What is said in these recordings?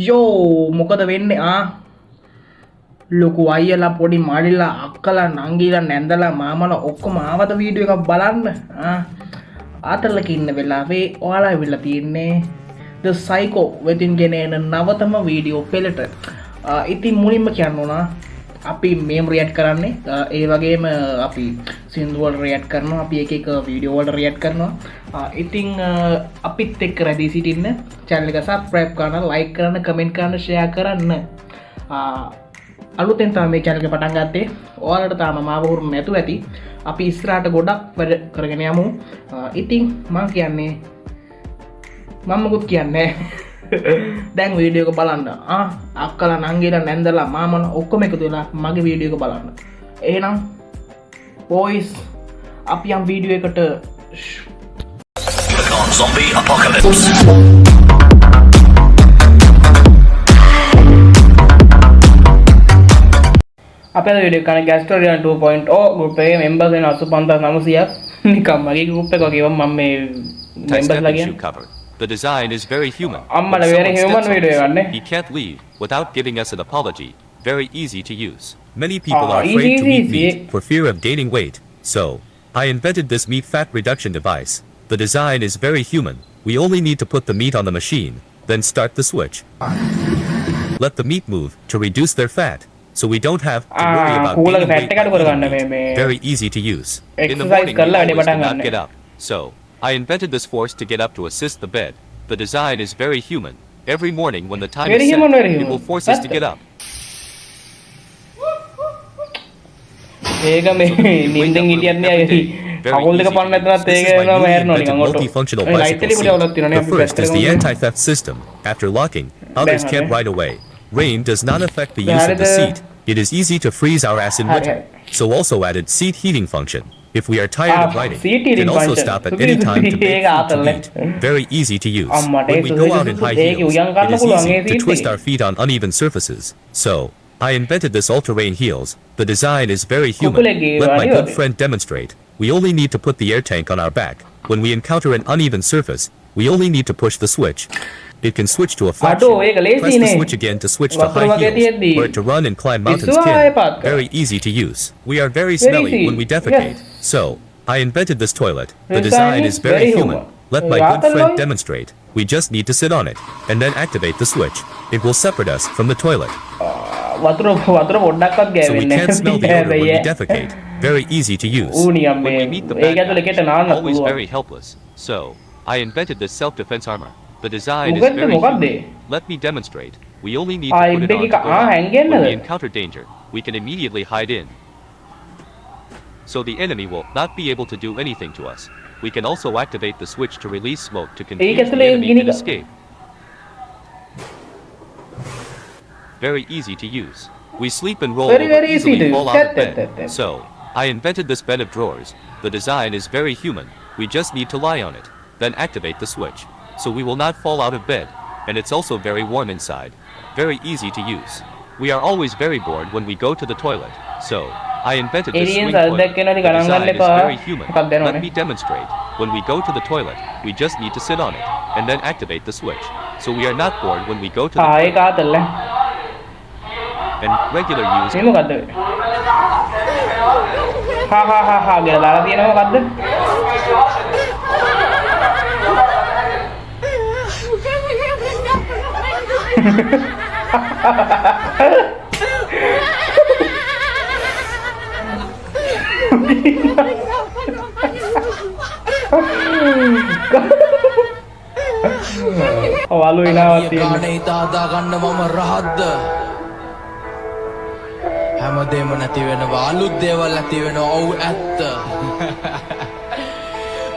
යෝ මොකද වෙන්නේ ලොකු අයියලා පොඩි මාඩිලා අක්කලා නංගිලා නැන්දලා මාමලා ඔක්කොම ආවද වීඩියෝ එකක් බලන්න ආතල්ලක ඉන්න වෙලාවේ ඔයාලා ඇවිල්ලා තියෙන්නේ ද සයිකෝ වෙතින් ගෙන එන නවතම වීඩියෝ පෙළට ඉතින් මුලින්ම කියන්න ඕනා අපි මේම රියැක්ට් කරන්නේ ඒ වගේම අපි සින්දු වල රියැක්ට් කරනවා අපි එක එක වීඩියෝ වල රියැක්ට් කරනවා ඉතින් අපිත් එක්ක රැඳී සිටින්න channel එක subscribe කරන්න like කරන්න comment කරන්න share කරන්න අලුතෙන් තමයි මේ channel එක පටන් ගත්තේ ඔයාලට තාම මාව හුරු නැතුව ඇති අපි ඉස්සරහට ගොඩක් වැඩ කරගෙන යමු ඉතින් මම කියන්නේ මම මොකුත් කියන්නේ දැන් වීඩියෝ එක බලන්න අක්කලා නංගිලා නැන්දලා මාමලා ඔක්කොම එකතු වෙලා මගේ වීඩියෝ එක බලන්න එහෙනම් boys අපි යම් වීඩියෝ එකට zombie apocalypse අපේ වීඩියෝ එකේ ගෑස්ටෝරියන් 2.0 group එකේ members වෙන 85900ක් නිකම් මගේ group එක වගේ මම මේ members ලා කියන්නේ The design is very human. අම්මලා very human video එකක් නේ He can't leave without giving us an apology. Very easy to use. Many people are afraid to eat meat for fear of gaining weight. So, I invented this meat fat reduction device. The design is very human. We only need to put the meat on the machine, then start the switch. Let the meat move to reduce their fat. So we don't have to worry about gaining weight by eating meat. Very easy to use. In the morning, we always cannot get up. So, I invented this force to get up to assist the bed. The design is very human. Every morning when the time is set, it will force us to get up. ඒක මේ නිින්දෙන් හිටියත් නේ කකුල් දෙක පන්න නැත්නම් ඒක එනවා මෑරනවා නිකන් multifunctional bicycles. The first is the anti-theft system. After locking, others can't ride away. Rain does not affect the use of the seat. It is easy to freeze our ass in winter. So also added seat heating function. If we are tired of riding, we can also stop at any time to make food to eat. Very easy to use. When we go out in high heels, it is easy to twist our feet on uneven surfaces. So, I invented this all-terrain heels. The design is very human. Let my good friend demonstrate. We only need to put the air tank on our back. When we encounter an uneven surface, we only need to push the switch. It can switch to a flat shoe. Press the switch again to switch to high heels, or to run and climb mountains can. Very easy to use. We are very smelly when we defecate. So, I invented this toilet. The design is very human. Let my good friend demonstrate. We just need to sit on it, and then activate the switch. It will separate us from the toilet. So we can't smell the odor when we defecate. Very easy to use. When we meet the bad guys, always very helpless. So, I invented this self-defense armor. The design is very human. Let me demonstrate. We only need to put it on to go out. When we encounter danger, we can immediately hide in. So the enemy will not be able to do anything to us. We can also activate the switch to release smoke to confuse the enemy and escape. Very easy to use. We sleep and roll over easily fall out of bed. So, I invented this bed of drawers. The design is very human. We just need to lie on it, then activate the switch. So we will not fall out of bed, and it's also very warm inside. Very easy to use. We are always very bored when we go to the toilet. So, I invented this swing toilet. The design is very human. Let me demonstrate. When we go to the toilet, we just need to sit on it, and then activate the switch. So we are not bored when we go to the toilet. And regular use. walu inawa තියෙන්නේ ඉතා හදා ගන්න මම රහත්ද හැමදේම නැති වෙනවා අලුත් දේවල් ඇති වෙනවා ඔව් ඇත්ත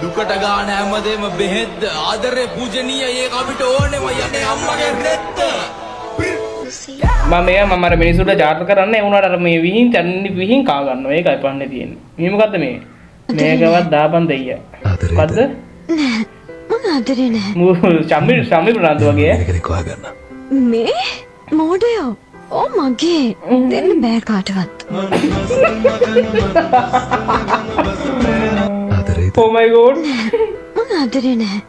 දුකට ගන්න හැමදේම බෙහෙත්ද ආදරේ පූජනීය ඒක අපිට ඕනෙම යන්නේ අම්මගේ රෙත්ත මම අර මිනිසුන්ට ජාතක කරන්න ඒ වුණාට අර මේ විහිං තන්නේ විහිං කා ගන්නවා ඒකයි පන්නේ තියෙන්නේ මේ මොකද්ද මේ මේකවත් දාපන් දෙයිය මොකද්ද මම ආදරේ චම්මි නැහැ ප්‍රනාන්දු වගේ මේකද කොහා ගන්න මේ මොඩයෝ ඕ මගේ දෙන්න බෑ කාටවත් oh my god මම ආදරේ නැහැ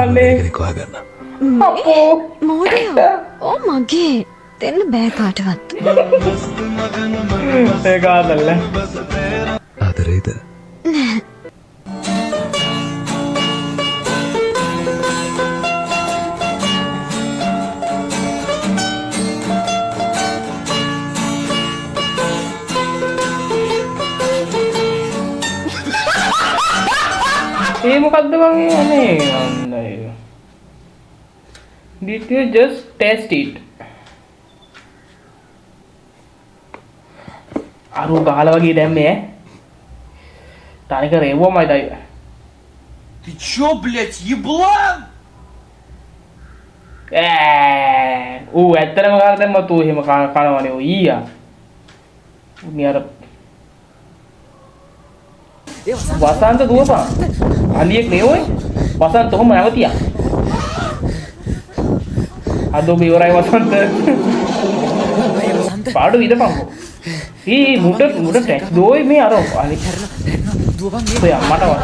අනේ මේකද කොහා ගන්න අපෝ මෝඩයෝ ඕ මගේ දෙන්න බෑ කාටවත් ඒක ආදල්ල ආදරේද ඒ මොකද්ද මං අනේ අන්නයි did you just test it අරු ගහලා වගේ දැම්මේ ඈ තනික රේවුවමයි දයි Ты чё, блядь, еблан? ඌ ඇත්තටම කාලා දැම්ම තූ එහෙම කනවනේ ඌ ඊයා උනි අර වසන්ත දුවපන් අලියෙක් නේ ඔය වසන්ත කොහොම නැවතියා අද ඔබ ඉවරයි වසන්ත පාඩු විදපන්කෝ ඊ මුඩ ටැක්ස් දෝයි මේ අර අලි දුවපන් ඔය අම්මට වසන්ත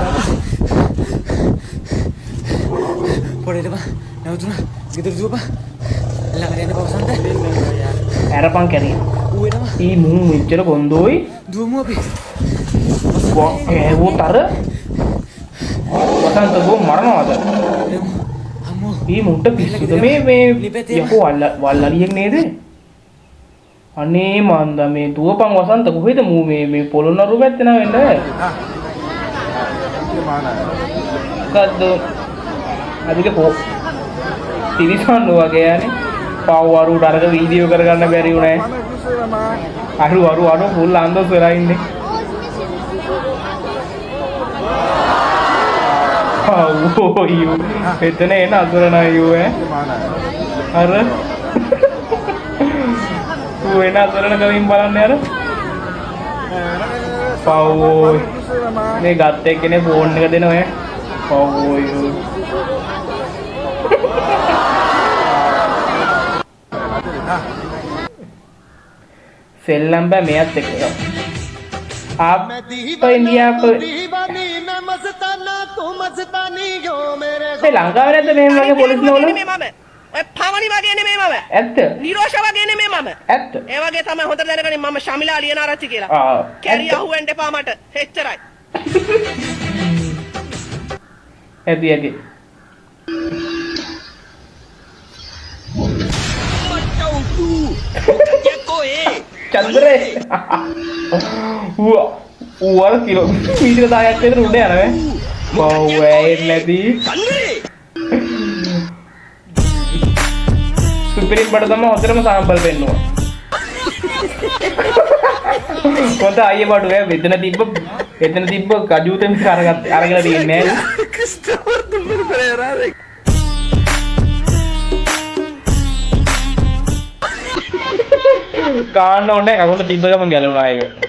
පොඩේට බා නැවතුණා ගෙදර දුවපන් ළඟට යන්න පවසන්ත ඇරපන් කැරිය ඌ එනවා ඊ මුන් මෙච්චර කොන්දෝයි දුවමු අපි ඒවෝ තර වසන්ත බෝ මරනවාද අම්මෝ ඊ මුන්ට පිස්සුද මේ යකෝ වල්ලරියෙක් නේද අනේ මන්ද මේ දුවපන් වසන්ත කොහෙද මූ මේ පොළොන්නරු පැත්තේ නා වෙන්න මොකද්ද අදික පො තිරිසන් වගේ යන්නේ පාව වරුට අරක වීඩියෝ කරගන්න බැරි උනේ අරු ෆුල් අන්දොස් වෙලා ඉන්නේ අයියෝ එතන එන අසරණ අයියෝ අර ඌ එන අසරණ කමින් බලන්න යාර පව් මේ ගත්ත එක්කනේ ෆෝන් එක දෙන ඔය පව් सेल्लम पे मैं देख रहा हूँ आप तो इंडिया को लंका में तो मैं लगे पुलिस ने बोला පාවනි වගේ නෙමෙයි මම. ඇත්ත නිරෝෂ වගේ නෙමෙයි මම. ඇත්ත ඒ වගේ තමයි හොඳට දැනගන්නේ මම ශමිලා අලියනාරච්චි කියලා. කැරිය අහුවෙන්න එපා මට. එච්චරයි. ඇති චන්ද්‍රේ ඌ කිලෝමීටර 10ක් විතර උඩ යනවා බව් වෙන්නේ නැති සුපිරිම් බඩ තමයි හොඳටම සාම්පල් පෙන්නුවා කොන්ද අයියේ බඩු ඈ එතන තිබ්බ කජූතෙන් අරගෙන තියන්නේ නෑ ගාන්න ඕනේ අකුල තිබ්බ ගමන් ගැලුණා ඒක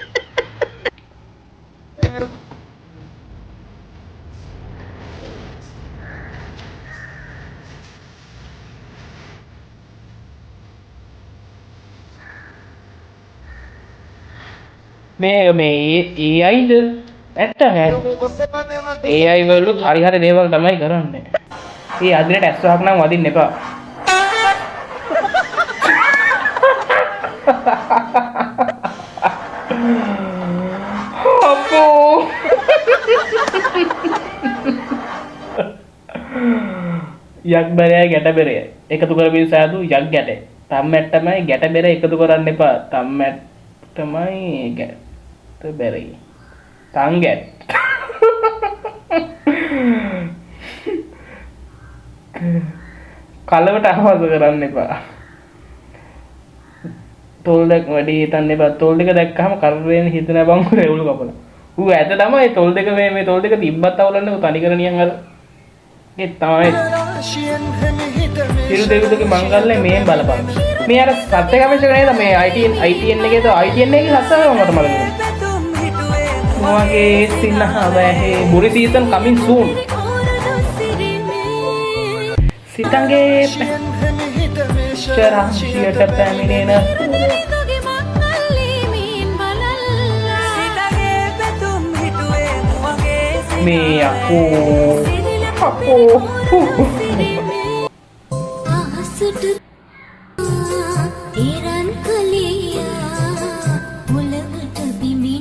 මේ AIද ඇත්තම AI වල හරි දේවල් තමයි කරන්නේ ඒ අදිනට ඇස්සක් නම් වදින්න එපා අපෝ යක් බරය ගැට බෙරය එකතු කරමින් සාදු යක් ගැට තම්මැට්ටමයි ගැට බෙර එකතු කරන්න එපා තම්මැට්ටමයි ගැට බෙරයි තං ගැට් කලවට අහවස කරන්න එපා තොල් දෙක වැඩි හිතන්න එපා තොල් දෙක දැක්කම කරරේන හිතන බං රෙවුල් කපන ඌ ඇත තමයි තොල් දෙක මේ තොල් දෙක තිබ්බත් අවුලන්නේ ඌ තනි කර නියන් අර ඒ තමයි හිරු දෙවිදගේ මංගල්ලේ මේන් බලපන් මේ අර සත්‍ය ගමේෂක නේද මේ ITN එකේ તો ITN එකේ සත්‍යම මට මතක මොවාගේ සින්නහ බෑ බුරි සීසන් කමින් සූන් සිතංගේ චරාශියට පැමිණෙන මේ අපෝ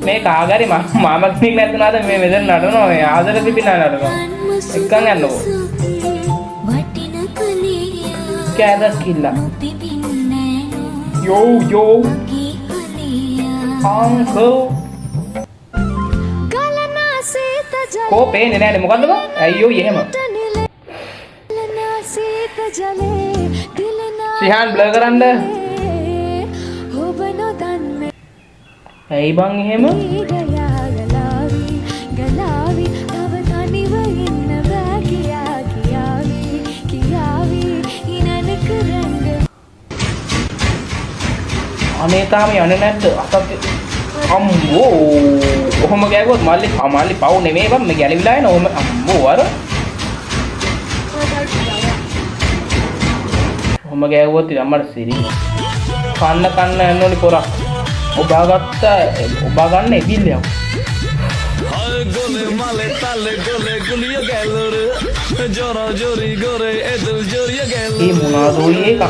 මේ කාගරි මාමා කෙනෙක් නැතුණාද මේ මෙතන නටනවා මේ ආදර පිපිනා නටනවා එක්කන් යන්නකෝ කෑදස් කිල්ලා යෝ අංකල් කෝ පේන්නේ නැනේ මොකද්ද බං අයියෝ එහෙම සිහාන් බ්ලර් කරන්න ඇයි බං එහෙම අනේ තාම යන්නේ නැද්ද අතත් අම්මෝ ඔහොම ගෑගුවොත් මල්ලි පව් නෙමෙයි බං මේ ගැලවිලා එන ඔහොම අම්මෝ අර ඔහොම ගෑගුවොත් ඉතින් අම්මට සිරි කන්න යන්න ඕනි පොරක් ඔබා ගන්න එබිල්ලයක් ඒ මොනවද ඔය එකක්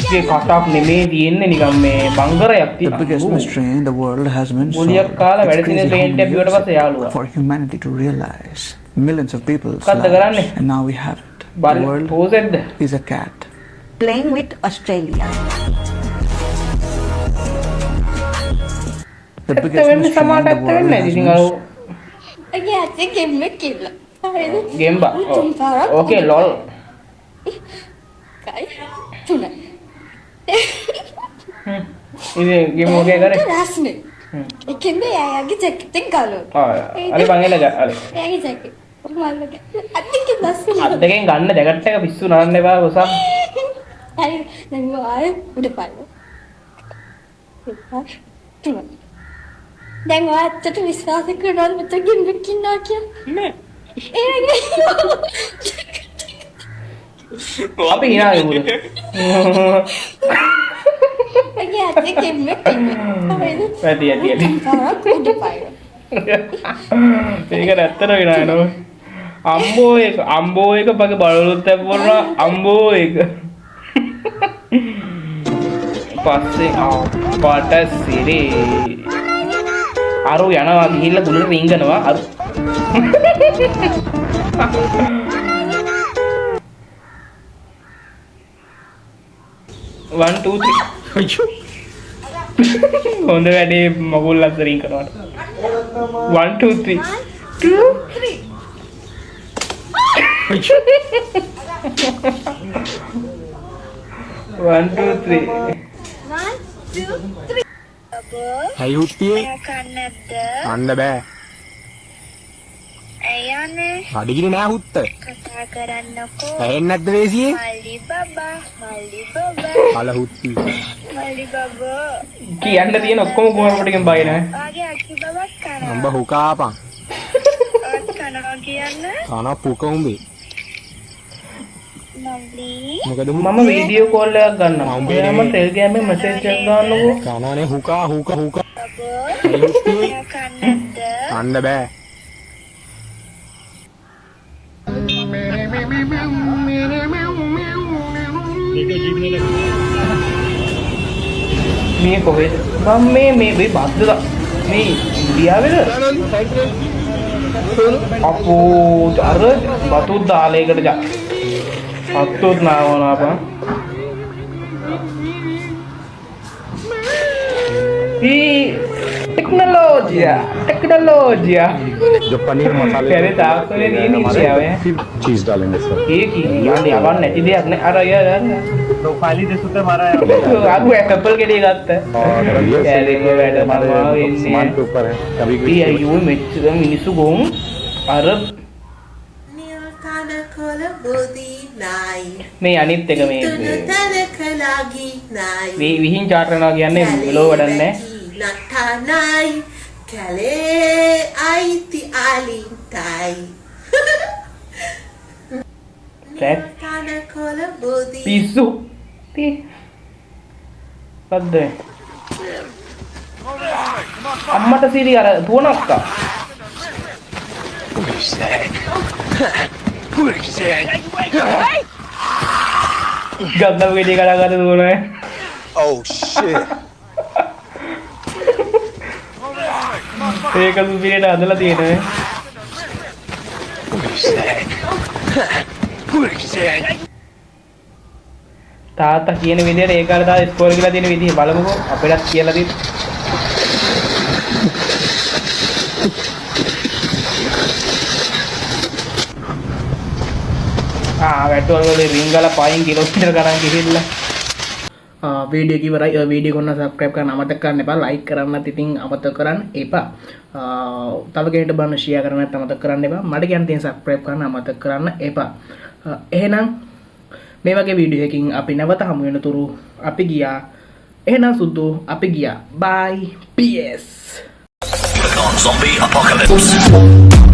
ඒ කටක් නෙමේ තියෙන්නේ නිකන් මේ බංගරයක් The biggest mystery in the world has been ගොලියක් කාලා වැඩ solved. දින ට්‍රේන් එක බිවට පස්සේ යාළුවා For humanity to realize millions of people's මොකද්ද කරන්නේ? lives, and now we have it. The බල් world පෝසෙද්ද is a cat. Playing with Australia. The ඇත්ත biggest වෙන්නේ mystery in සමාට the ඇත්ත world වෙන්නේ has ඉතින් been අර අගේ ඇත්තේ ගෙම්ම කියලා. හරිද? ගෙම්බා තුන් පාරක් ඕකේ ලොල් කයි තුන. ඉතින් ගෙම් ඕකේ කරේ රාස්නේ. ඒකෙන්ද යාගේ ජැකට් එක ගලවලා. අරි බං එල අරි යාගේ ජැකට්. මල්ලක. අත්තික දැස්සේ. අත් දෙකෙන් ගන්න ජැකට් එක පිස්සු නරන්න එපා කොසා හරි දැන් ආයේ උඩ පාරේ. තුන. දැන් ඔයාට විශ්වාස කරනවද මට ගෙම්ම කින්නා කියලා? නෑ ඒගේ අපි hina ගමුද අගේ ඇත්තේ ගෙම්ම කින්නා. හරිද? ඇති පාරක් උඩ පාරේ. ඒක ඇත්තට වෙනා නෝ අම්බෝ එක බගේ බලලුත් ඇපුවරා අම්බෝ එක පස්සේ පාට සිරේ අරු යනවා ගිහිල්ලා ගුලට රිංගනවා අරු 1 2 3 හොඳ වැඩේ මගුල් අතරින් කරනවට 1 2 3 1 2 3 ඇයි උත්තියේ අන්න බෑ ඇයනේ අඩගිරි නෑ හුත්ත කතා කරන්නකෝ ඇහෙන්නේ නැද්ද වේසියේ මල්ලි බබා අල හුත්ති මල්ලි බබා කියන්න තියෙන ඔක්කොම කුමාරපටිගෙන් බය නැහැ ආගේ අක්කි බබක් කනවා උඹ හුකාපන් කනවා කියන්නේ කන පුක උඹේ මල්ලි මොකද මම වීඩියෝ කෝල් එකක් ගන්නවා ඔයාම ටෙලිග්‍රෑම් එකේ මැසේජ් එකක් දාන්නකෝ කනනේ හුකා කන්නද අන්න බෑ මේ කොහෙද මම මේ බද්දද මේ ඉන්දියාවේද අපෝ අර බතු දාලයකට ජා අත්තුත් නාවනා අපා टेक्नोलॉजिया जो पनीर मसाले पहले ताकने नहीं नीचे आवे चीज डालेंगे सर एक ही यार यार नहीं दे अपने अरे यार तो खाली दे सुते मारा है आपको एप्पल के लिए गाता है यार देखो बैठा मामा सामान के ऊपर है कभी ये यू में मिनिसु गोम अरब මේ අනිත් එක මේ විහිං චාටරනවා කියන්නේ මෙලෝ වැඩන්නේ නටනයි කැලේ අයිති ආලින්තයි තන කොළ බෝදි පිස්සු පද්ද අම්මට සිරි අර තුනක්කා ගන්දම ගෙඩිය කඩා ගන්න දුවනේ. Oh shit. ඒක සුපිරියට හදලා තියෙනවා. තාත්තා කියන විදිහට ඒ කාලේ තාත්තා ඉස්කෝලේ ගිහලා තියෙන විදිහ බලමුකෝ අපිටත් කියලා දෙන්න. වැටුවල් වල රින්ගල පයින් කිලෝමීටර ගණන් ගිහිල්ලා වීඩියෝ එක ඉවරයි. වීඩියෝ එක ඔන්න සබ්ස්ක්‍රයිබ් කරන්න අමතක කරන්න එපා. ලයික් කරන්නත් ඉතින් අමතක කරන්න එපා. තව කෙනෙක්ට බලන්න ෂෙයා කරන්නත් අමතක කරන්න එපා. මට කියන්න තියෙන සබ්ස්ක්‍රයිබ් කරන්න අමතක කරන්න එපා. එහෙනම් මේ වගේ වීඩියෝ එකකින් අපි නැවත හමු වෙන තුරු අපි ගියා. එහෙනම් සුදු අපි ගියා. bye ps. Zombie apocalypse.